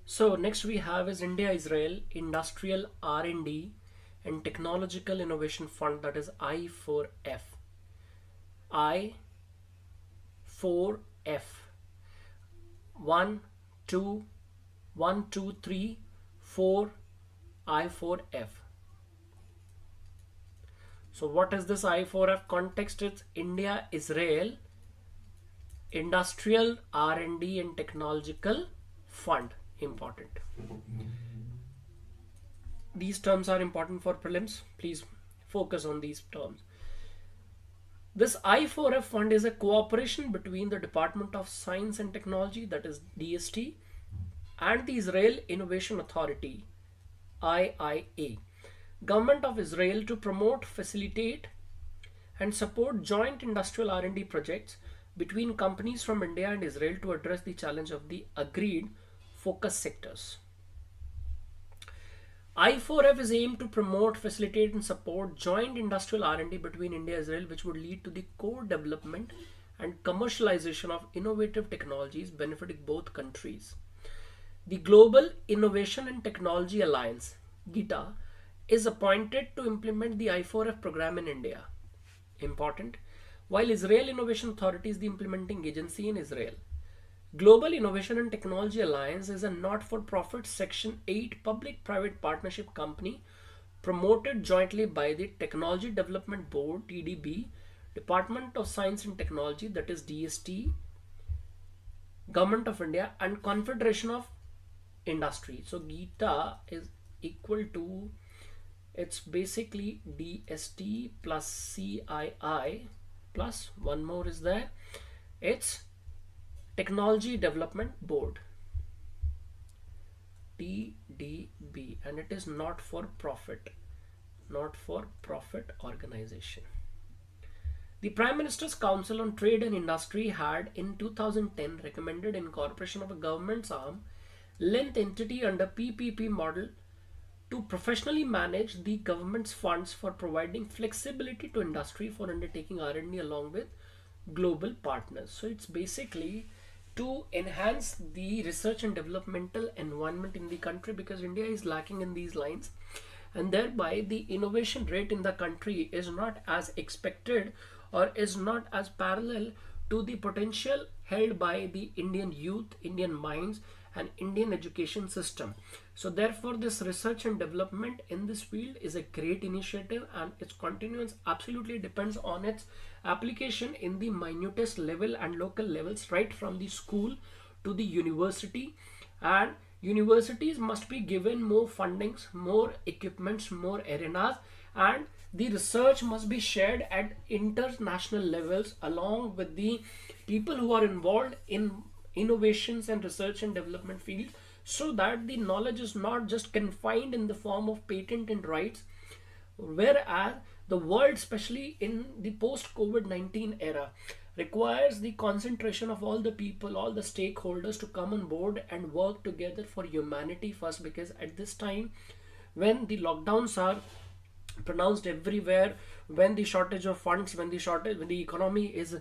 So next we have is India-Israel Industrial R&D and Technological Innovation Fund, that is I4F. I4F. 1, 2, 1, 2, 3, 4, I4F. So what is this I4F context? It's India-Israel Industrial R&D and Technological Fund. Important. These terms are important for prelims. Please focus on these terms. This I4F fund is a cooperation between the Department of Science and Technology, that is DST, and the Israel Innovation Authority, IIA, Government of Israel, to promote, facilitate, and support joint industrial R&D projects between companies from India and Israel to address the challenge of the agreed focus sectors. I4F is aimed to promote, facilitate, and support joint industrial R&D between India and Israel, which would lead to the co-development and commercialization of innovative technologies benefiting both countries. The Global Innovation and Technology Alliance, GITA, is appointed to implement the I4F program in India. Important. While Israel Innovation Authority is the implementing agency in Israel. Global Innovation and Technology Alliance is a not-for-profit Section 8 public-private partnership company promoted jointly by the Technology Development Board, TDB, Department of Science and Technology, that is DST, Government of India, and Confederation of Industry. So GITA is equal to, it's basically DST plus CII plus one more is there. It's Technology Development Board, TDB, and it is not for profit organization. The Prime Minister's Council on Trade and Industry had in 2010 recommended incorporation of a government's arm length entity under PPP model to professionally manage the government's funds for providing flexibility to industry for undertaking R&D along with global partners. So it's basically to enhance the research and developmental environment in the country, because India is lacking in these lines, and thereby the innovation rate in the country is not as expected or is not as parallel to the potential held by the Indian youth, Indian minds, and Indian education system. So therefore this research and development in this field is a great initiative, and its continuance absolutely depends on its application in the minutest level and local levels, right from the school to the university. And universities must be given more fundings, more equipments, more arenas, and the research must be shared at international levels along with the people who are involved in innovations and research and development field, so that the knowledge is not just confined in the form of patent and rights, whereas the world, especially in the post COVID-19 era, requires the concentration of all the people, all the stakeholders to come on board and work together for humanity first, because at this time when the lockdowns are pronounced everywhere, when the shortage of funds, when the economy is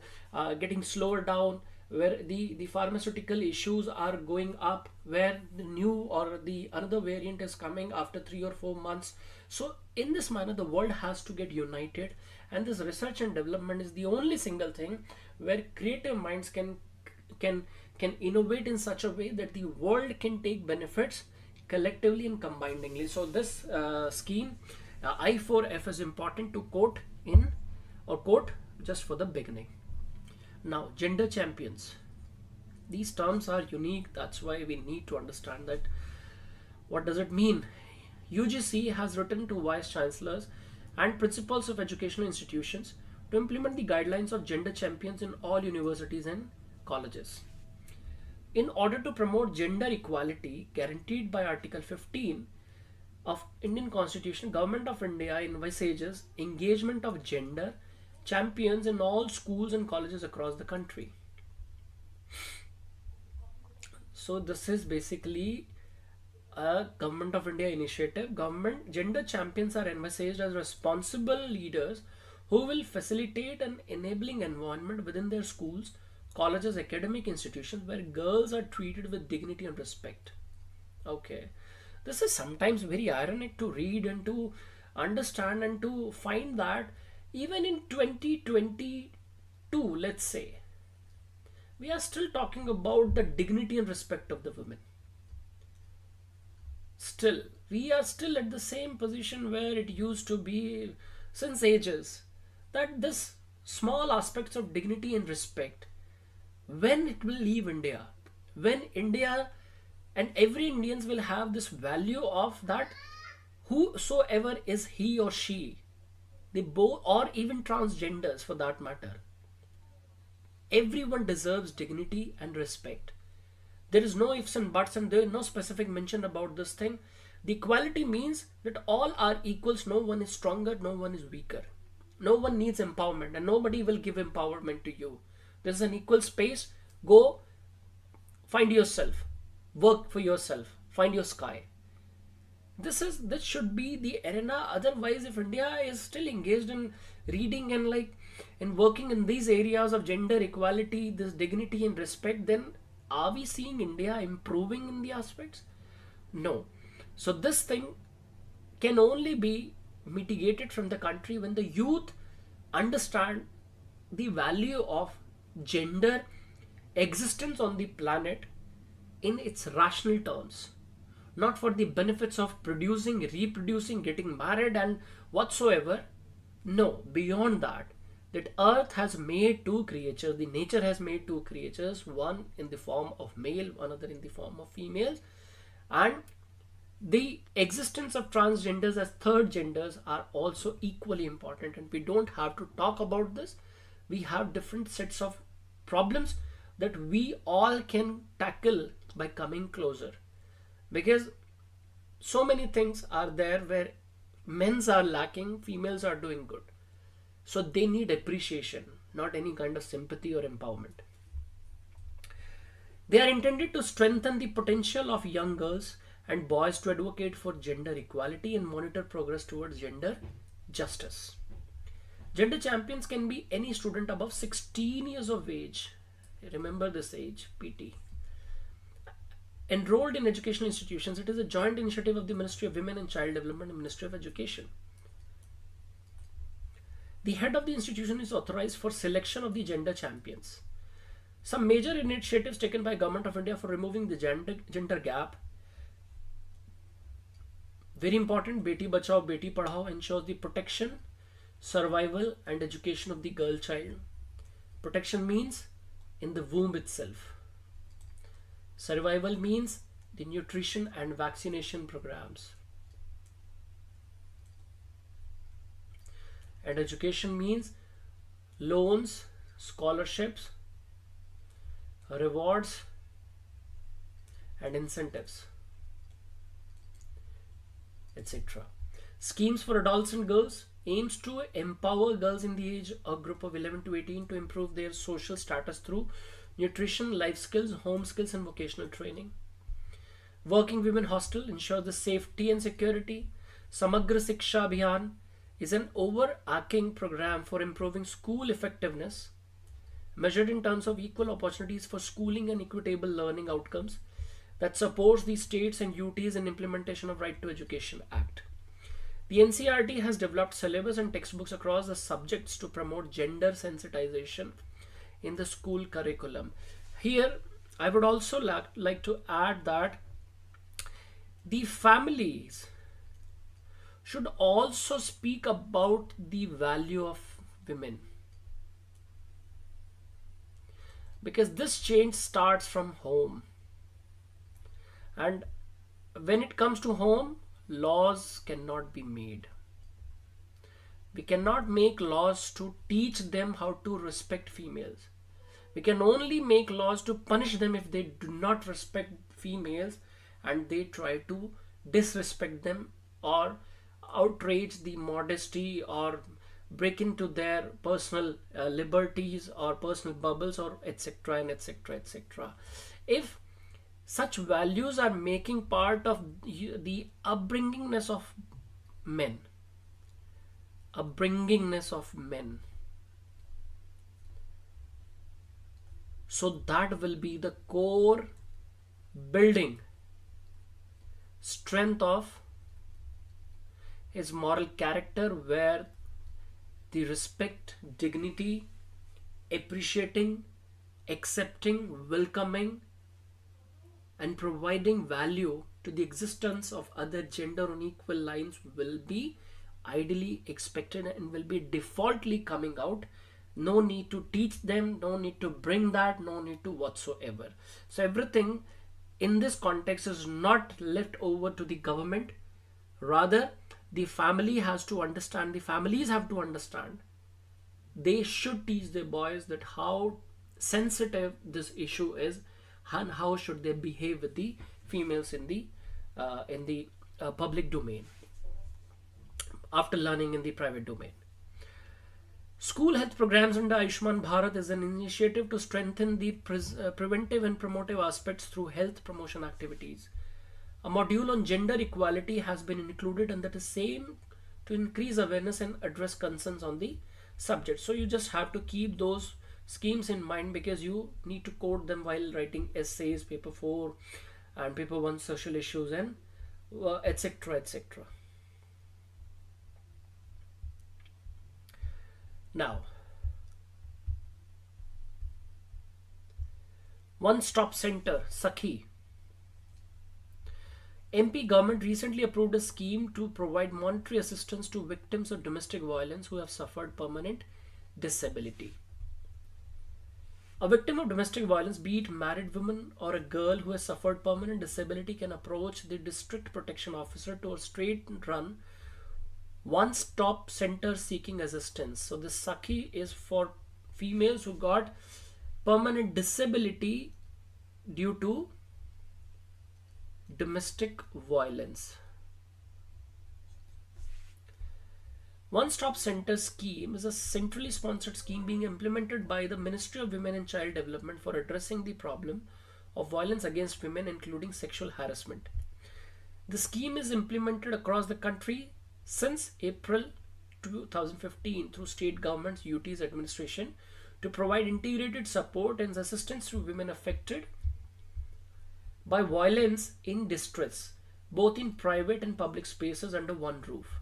getting slower down, where the pharmaceutical issues are going up, where the new or the another variant is coming after 3 or 4 months. So in this manner the world has to get united, and this research and development is the only single thing where creative minds can innovate in such a way that the world can take benefits collectively and combiningly. So this scheme I4F is important to quote in, or quote just for the beginning. Now, gender champions. These terms are unique. That's why we need to understand that. What does it mean? UGC has written to vice chancellors and principals of educational institutions to implement the guidelines of gender champions in all universities and colleges. In order to promote gender equality guaranteed by Article 15 of Indian Constitution, Government of India envisages engagement of gender champions in all schools and colleges across the country. So this is basically a Government of India initiative. Government gender champions are envisaged as responsible leaders who will facilitate an enabling environment within their schools, colleges, academic institutions where girls are treated with dignity and respect. Okay. This is sometimes very ironic to read and to understand and to find that even in 2022, let's say, we are still talking about the dignity and respect of the women. Still, we are still at the same position where it used to be since ages. That this small aspects of dignity and respect, when it will leave India, when India and every Indians will have this value of that whosoever is he or she, they both or even transgenders for that matter, everyone deserves dignity and respect. There is no ifs and buts, and there is no specific mention about this thing. The equality means that all are equals, no one is stronger, no one is weaker. No one needs empowerment, and nobody will give empowerment to you. There's an equal space. Go find yourself, work for yourself, find your sky. This should be the arena. Otherwise, if India is still engaged in reading and like in working in these areas of gender equality, this dignity and respect, then are we seeing India improving in the aspects? No. So this thing can only be mitigated from the country when the youth understand the value of gender existence on the planet in its rational terms, not for the benefits of producing, reproducing, getting married, and whatsoever. No, beyond that, that earth has made two creatures, the nature has made two creatures, one in the form of male, another in the form of females, and the existence of transgenders as third genders are also equally important, and we don't have to talk about this. We have different sets of problems that we all can tackle by coming closer, because so many things are there where men's are lacking, females are doing good, so they need appreciation, not any kind of sympathy or empowerment. They are intended to strengthen the potential of young girls and boys to advocate for gender equality and monitor progress towards gender justice. Gender champions can be any student above 16 years of age. Remember this age, PT. Enrolled in educational institutions. It is a joint initiative of the Ministry of Women and Child Development and Ministry of Education. The head of the institution is authorized for selection of the gender champions. Some major initiatives taken by Government of India for removing the gender gap. Very important, Beti Bachao, Beti Padhao ensures the protection, survival and education of the girl child. Protection means in the womb itself. Survival means the nutrition and vaccination programs. And education means loans, scholarships, rewards and incentives, etc. Schemes for adults and girls aims to empower girls in the age of group of 11 to 18 to improve their social status through nutrition, life skills, home skills and vocational training. Working Women Hostel ensures the safety and security. Samagra Siksha Abhiyan is an overarching program for improving school effectiveness, measured in terms of equal opportunities for schooling and equitable learning outcomes, that supports the states and UTs in implementation of Right to Education Act. The NCERT has developed syllabus and textbooks across the subjects to promote gender sensitization in the school curriculum. Here, I would also like to add that the families should also speak about the value of women, because this change starts from home, and when it comes to home, laws cannot be made. We cannot make laws to teach them how to respect females. We can only make laws to punish them if they do not respect females and they try to disrespect them or outrage the modesty or break into their personal liberties or personal bubbles or etc and etc etc. If such values are making part of the upbringingness of men, so that will be the core building strength of his moral character, where the respect, dignity, appreciating, accepting, welcoming, and providing value to the existence of other gender on equal lines will be ideally expected and will be defaultly coming out. No need to teach them, no need to bring that, no need to whatsoever. So everything in this context is not left over to the government. Rather, the family has to understand, the families have to understand. They should teach their boys that how sensitive this issue is and how should they behave with the females in the public domain after learning in the private domain. School health programs under Ayushman Bharat is an initiative to strengthen the preventive and promotive aspects through health promotion activities. A module on gender equality has been included under the same to increase awareness and address concerns on the subject. So you just have to keep those schemes in mind, because you need to quote them while writing essays, paper 4 and paper 1 social issues, and etc, etc. Now, one stop center Sakhi. MP government recently approved a scheme to provide monetary assistance to victims of domestic violence who have suffered permanent disability. A victim of domestic violence, be it married woman or a girl who has suffered permanent disability, can approach the district protection officer to a straight run one-stop center seeking assistance. So this Sakhi is for females who got permanent disability due to domestic violence. One-stop center scheme is a centrally sponsored scheme being implemented by the Ministry of Women and Child Development for addressing the problem of violence against women, including sexual harassment. The scheme is implemented across the country since April 2015 through state governments, UT's administration, to provide integrated support and assistance to women affected by violence in distress, both in private and public spaces under one roof.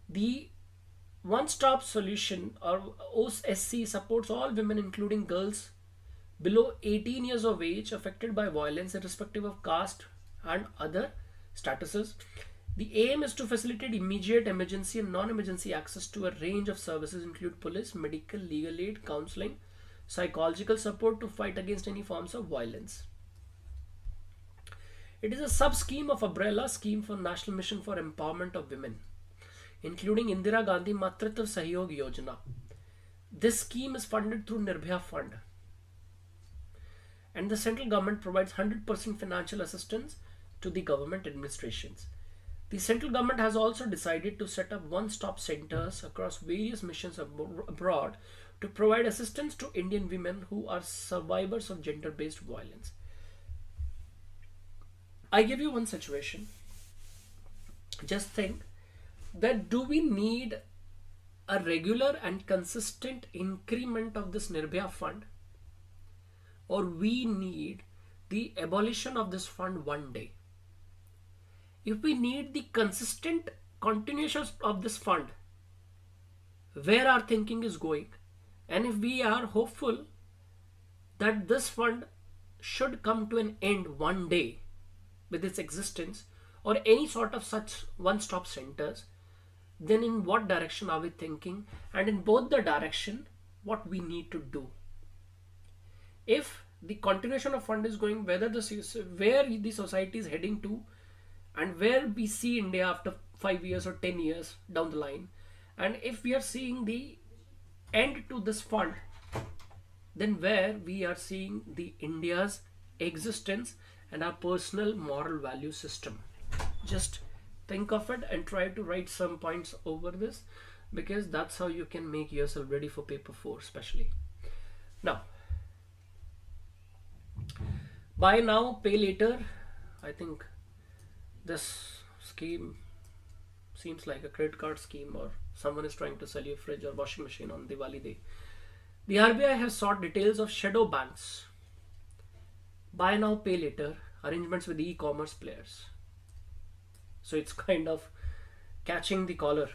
The one-stop solution, or OSC, supports all women, including girls below 18 years of age affected by violence, irrespective of caste and other statuses. The aim is to facilitate immediate, emergency and non-emergency access to a range of services, include police, medical, legal aid, counseling, psychological support to fight against any forms of violence. It is a sub-scheme of umbrella scheme for National Mission for Empowerment of Women, including Indira Gandhi Matritva Sahyog Yojana. This scheme is funded through Nirbhaya Fund, and the central government provides 100% financial assistance to the government administrations. The central government has also decided to set up one-stop centers across various missions abroad to provide assistance to Indian women who are survivors of gender-based violence. I give you one situation. Just think that do we need a regular and consistent increment of this Nirbhaya fund, or we need the abolition of this fund one day? If we need the consistent continuation of this fund, where our thinking is going, and if we are hopeful that this fund should come to an end one day with its existence, or any sort of such one-stop centers, then in what direction are we thinking, and in both the direction what we need to do? If the continuation of fund is going, where the society is heading to, and where we see India after 5 years or 10 years down the line, and if we are seeing the end to this fund, then where we are seeing the India's existence and our personal moral value system. Just think of it and try to write some points over this, because that's how you can make yourself ready for paper 4 especially. Now, buy now, pay later. I think this scheme seems like a credit card scheme, or someone is trying to sell you a fridge or washing machine on Diwali day. The RBI has sought details of shadow banks, buy now, pay later arrangements with e-commerce players. So it's kind of catching the collar.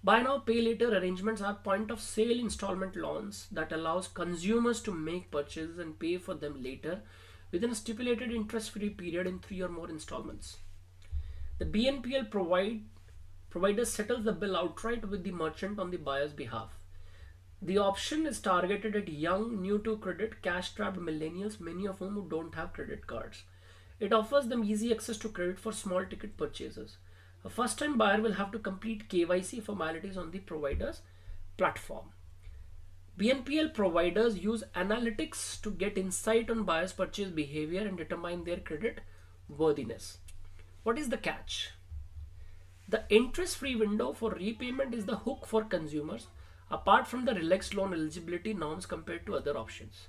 Buy now, pay later arrangements are point of sale installment loans that allows consumers to make purchases and pay for them later within a stipulated interest-free period in 3 or more installments. The BNPL provider settles the bill outright with the merchant on the buyer's behalf. The option is targeted at young, new to credit, cash-strapped millennials, many of whom don't have credit cards. It offers them easy access to credit for small ticket purchases. A first-time buyer will have to complete KYC formalities on the provider's platform. BNPL providers use analytics to get insight on buyers' purchase behavior and determine their credit worthiness. What is the catch? The interest-free window for repayment is the hook for consumers, apart from the relaxed loan eligibility norms compared to other options.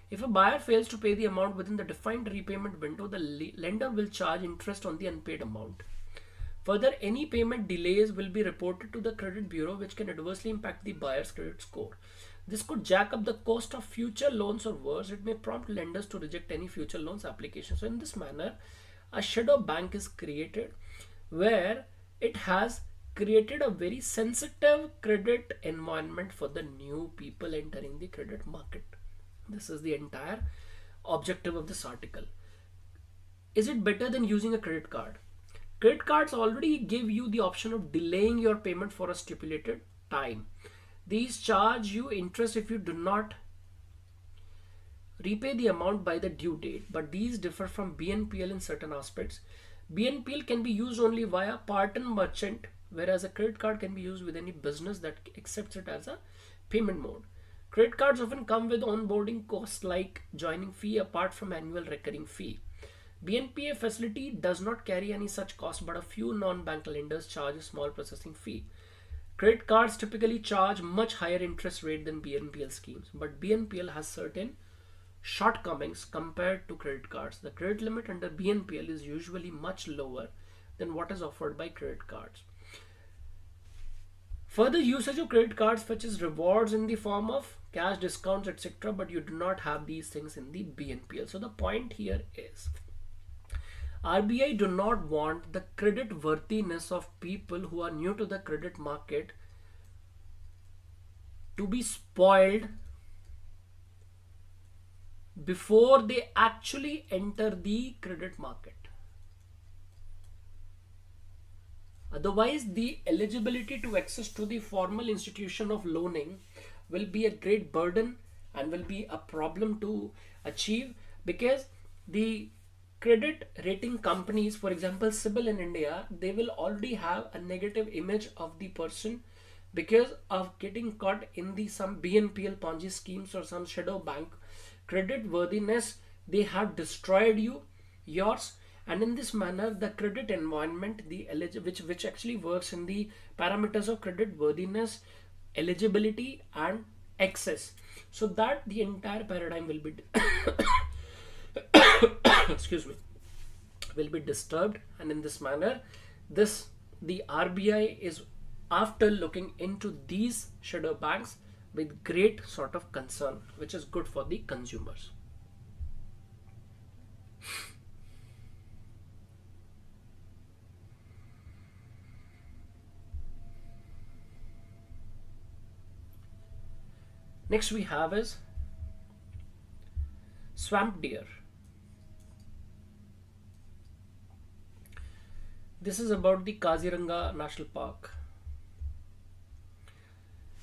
If a buyer fails to pay the amount within the defined repayment window, the lender will charge interest on the unpaid amount. Further, any payment delays will be reported to the credit bureau, which can adversely impact the buyer's credit score. This could jack up the cost of future loans, or worse, it may prompt lenders to reject any future loans application. So in this manner, a shadow bank is created where it has created a very sensitive credit environment for the new people entering the credit market. This is the entire objective of this article. Is it better than using a credit card? Credit cards already give you the option of delaying your payment for a stipulated time. These charge you interest if you do not repay the amount by the due date, but these differ from BNPL in certain aspects. BNPL can be used only via partner merchant, whereas a credit card can be used with any business that accepts it as a payment mode. Credit cards often come with onboarding costs like joining fee apart from annual recurring fee. BNPL facility does not carry any such cost, but a few non-bank lenders charge a small processing fee. Credit cards typically charge much higher interest rate than BNPL schemes, but BNPL has certain shortcomings compared to credit cards. The credit limit under BNPL is usually much lower than what is offered by credit cards. Further usage of credit cards fetches rewards in the form of cash discounts, etc., but you do not have these things in the BNPL. So the point here is RBI do not want the credit worthiness of people who are new to the credit market to be spoiled before they actually enter the credit market. Otherwise, the eligibility to access to the formal institution of loaning will be a great burden and will be a problem to achieve, because the credit rating companies, for example CIBIL in India, they will already have a negative image of the person because of getting caught in the some BNPL Ponzi schemes or some shadow bank. Credit worthiness, they have destroyed yours, and in this manner the credit environment, which actually works in the parameters of credit worthiness, eligibility and access, so that the entire paradigm will be excuse me, will be disturbed. And in this manner, the RBI is after looking into these shadow banks with great sort of concern, which is good for the consumers. Next we have is swamp deer. This is about the Kaziranga National Park.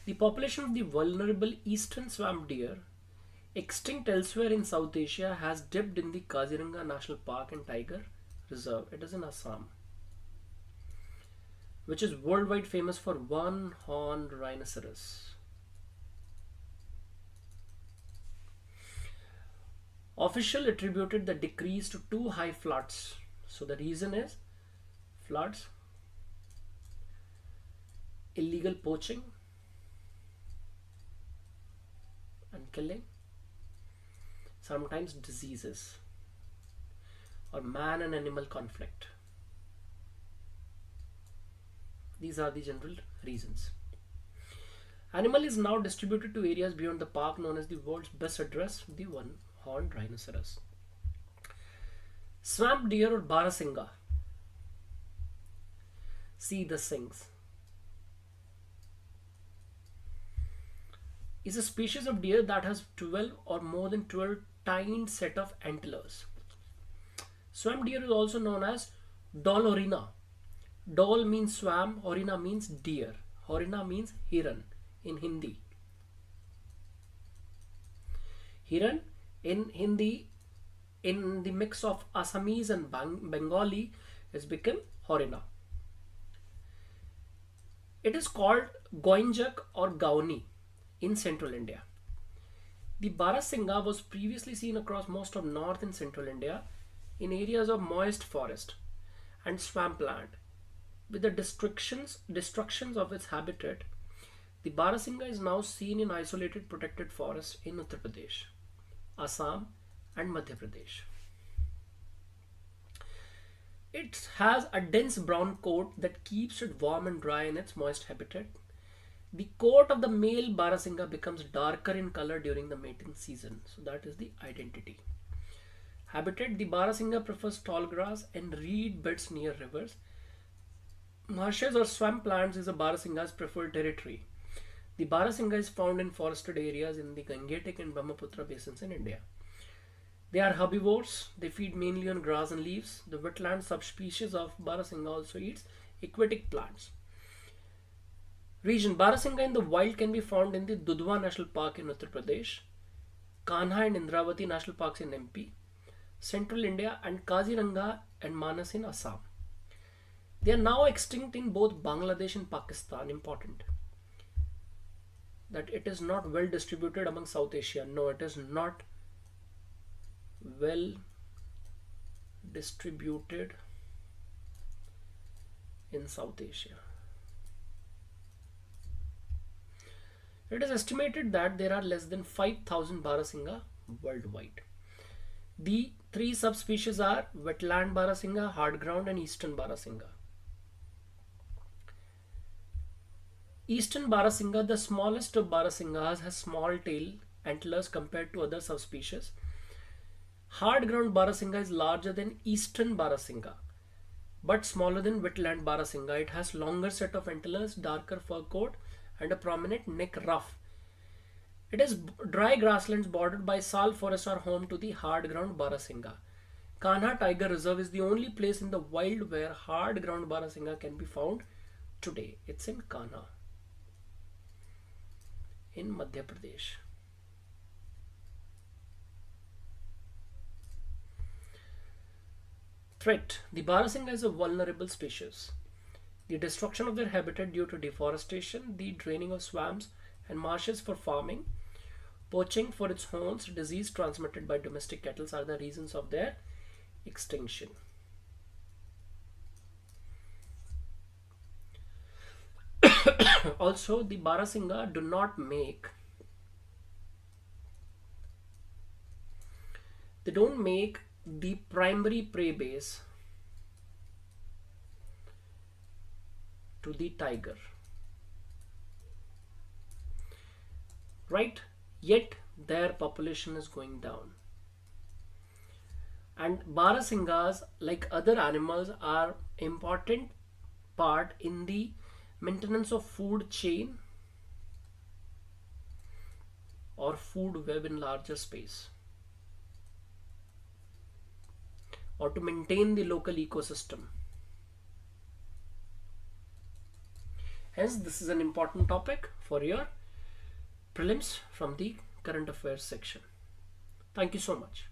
The population of the vulnerable eastern swamp deer, extinct elsewhere in South Asia, has dipped in the Kaziranga National Park and Tiger Reserve. It is in Assam, which is worldwide famous for one-horned rhinoceros. Official attributed the decrease to too high floods. So the reason is floods, illegal poaching and killing, sometimes diseases, or man and animal conflict. These are the general reasons. Animal is now distributed to areas beyond the park known as the world's best address, the one-horned rhinoceros. Swamp deer or Barasinga. See the Singhs. Is a species of deer that has 12 or more than 12 tined set of antlers. Swamp deer is also known as Dolorina. Dol means swamp, Horina means deer. Horina means Hiran in Hindi. Hiran in Hindi, in the mix of Assamese and Bengali, has become Horina. It is called Goinjak or Gauni in central India. The Barasingha was previously seen across most of north and central India in areas of moist forest and swampland. With the destructions of its habitat, the Barasingha is now seen in isolated protected forests in Uttar Pradesh, Assam and Madhya Pradesh. It has a dense brown coat that keeps it warm and dry in its moist habitat. The coat of the male Barasingha becomes darker in color during the mating season. So that is the identity. Habitat: the Barasingha prefers tall grass and reed beds near rivers. Marshes or swamplands is a Barasingha's preferred territory. The Barasingha is found in forested areas in the Gangetic and Brahmaputra basins in India. They are herbivores. They feed mainly on grass and leaves. The wetland subspecies of Barasingha also eats aquatic plants. Region: Barasingha in the wild can be found in the Dudhwa National Park in Uttar Pradesh, Kanha and Indravati National Parks in MP, Central India, and Kaziranga and Manas in Assam. They are now extinct in both Bangladesh and Pakistan. Important that it is not well distributed among South Asia. No, it is not well distributed in South Asia. It is estimated that there are less than 5,000 Barasingha worldwide. The three subspecies are wetland Barasingha, hard ground, and eastern Barasingha. Eastern Barasingha, the smallest of Barasinghas, has small tail antlers compared to other subspecies. Hard ground Barasingha is larger than eastern Barasingha but smaller than wetland Barasingha. It has longer set of antlers, darker fur coat, and a prominent neck ruff. It is dry grasslands bordered by sal forests are home to the hard ground Barasingha. Kanha Tiger Reserve is the only place in the wild where hard ground Barasingha can be found today. It's in Kanha in Madhya Pradesh. Threat: the Barasingha is a vulnerable species. The destruction of their habitat due to deforestation, the draining of swamps and marshes for farming, poaching for its horns, disease transmitted by domestic cattle are the reasons of their extinction. Also, the Barasingha do not make the primary prey base to the tiger, right? Yet their population is going down, and Barasinghas, like other animals, are important part in the maintenance of food chain or food web in larger space, or to maintain the local ecosystem. Hence, this is an important topic for your prelims from the current affairs section. Thank you so much.